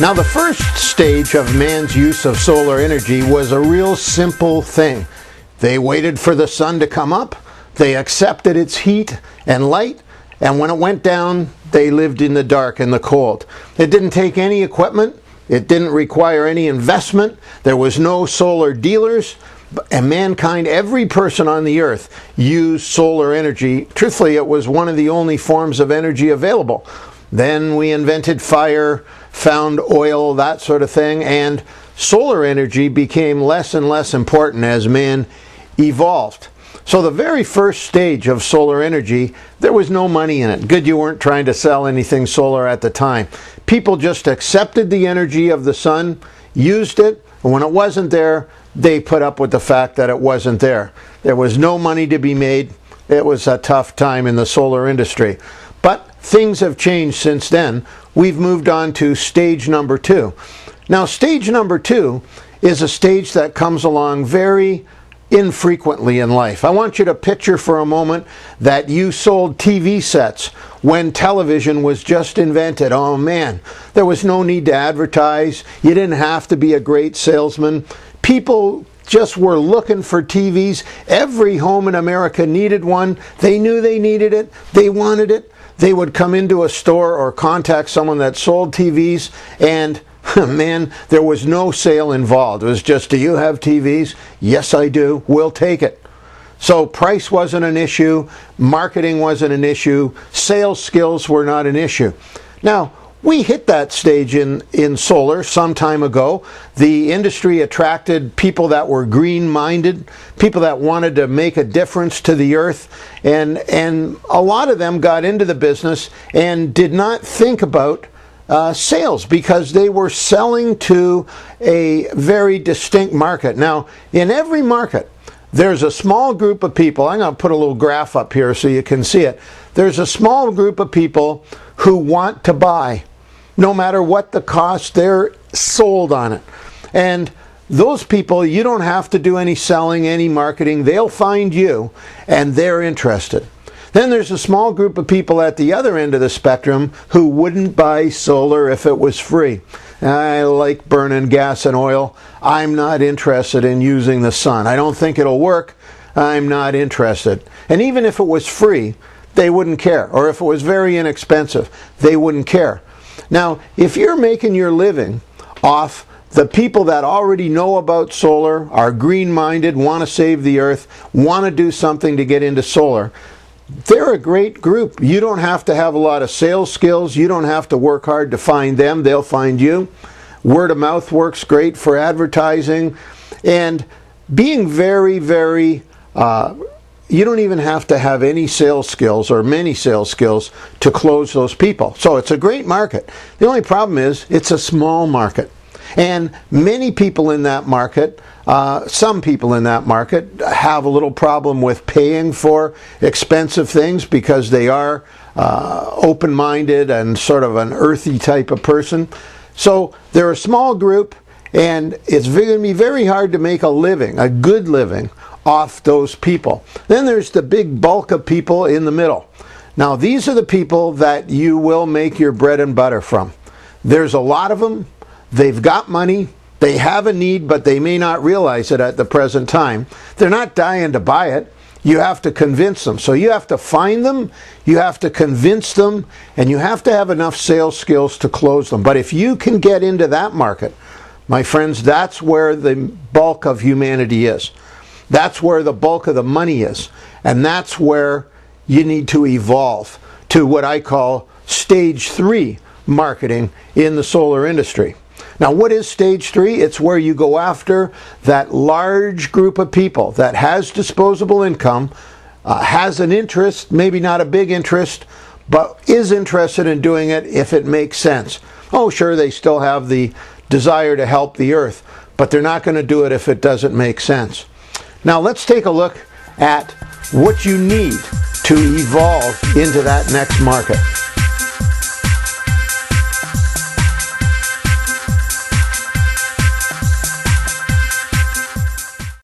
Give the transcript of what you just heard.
Now, the first stage of man's use of solar energy was a real simple thing. They waited for the sun to come up, they accepted its heat and light, and when it went down, they lived in the dark and the cold. It didn't take any equipment, it didn't require any investment, there was no solar dealers, and mankind, every person on the earth, used solar energy. Truthfully, it was one of the only forms of energy available. Then we invented fire, found oil, that sort of thing, and solar energy became less and less important as man evolved. So the very first stage of solar energy, there was no money in it. Good, you weren't trying to sell anything solar at the time. People just accepted the energy of the sun, used it, and when it wasn't there, they put up with the fact that it wasn't there. There was no money to be made. It was a tough time in the solar industry. But things have changed since then. We've moved on to stage number 2. Now, stage number 2 is a stage that comes along very infrequently in life. I want you to picture for a moment that you sold TV sets when television was just invented. Oh man, there was no need to advertise. You didn't have to be a great salesman. People just were looking for TVs. Every home in America needed one. They knew they needed it. They wanted it. They would come into a store or contact someone that sold TVs, and man, there was no sale involved. It was just, do you have TVs? Yes, I do. We'll take it. So price wasn't an issue. Marketing wasn't an issue. Sales skills were not an issue. Now, we hit that stage in solar some time ago. The industry attracted people that were green-minded, people that wanted to make a difference to the earth, and a lot of them got into the business and did not think about sales because they were selling to a very distinct market. Now, in every market, there's a small group of people. I'm going to put a little graph up here so you can see it. There's a small group of people who want to buy. No matter what the cost, they're sold on it. And those people, you don't have to do any selling, any marketing. They'll find you, and they're interested. Then there's a small group of people at the other end of the spectrum who wouldn't buy solar if it was free. I like burning gas and oil. I'm not interested in using the sun. I don't think it'll work. I'm not interested. And even if it was free, they wouldn't care. Or if it was very inexpensive, they wouldn't care. Now, if you're making your living off the people that already know about solar, are green-minded, want to save the earth, want to do something to get into solar, they're a great group. You don't have to have a lot of sales skills. You don't have to work hard to find them. They'll find you. Word of mouth works great for advertising. And being very, very you don't even have to have any sales skills or many sales skills to close those people. So it's a great market. The only problem is it's a small market. And many people in that market, some people in that market have a little problem with paying for expensive things because they are open-minded and sort of an earthy type of person. So they're a small group, and it's going to be very hard to make a living, a good living, off those people. Then there's the big bulk of people in the middle. Now, these are the people that you will make your bread and butter from. There's a lot of them. They've got money. They have a need, but they may not realize it at the present time. They're not dying to buy it. You have to convince them. So you have to find them, you have to convince them, and you have to have enough sales skills to close them. But if you can get into that market, my friends, that's where the bulk of humanity is. That's where the bulk of the money is. And that's where you need to evolve to what I call stage 3 marketing in the solar industry. Now, what is stage 3? It's where you go after that large group of people that has disposable income, has an interest, maybe not a big interest, but is interested in doing it if it makes sense. Oh, sure, they still have the desire to help the earth, but they're not going to do it if it doesn't make sense. Now, let's take a look at what you need to evolve into that next market.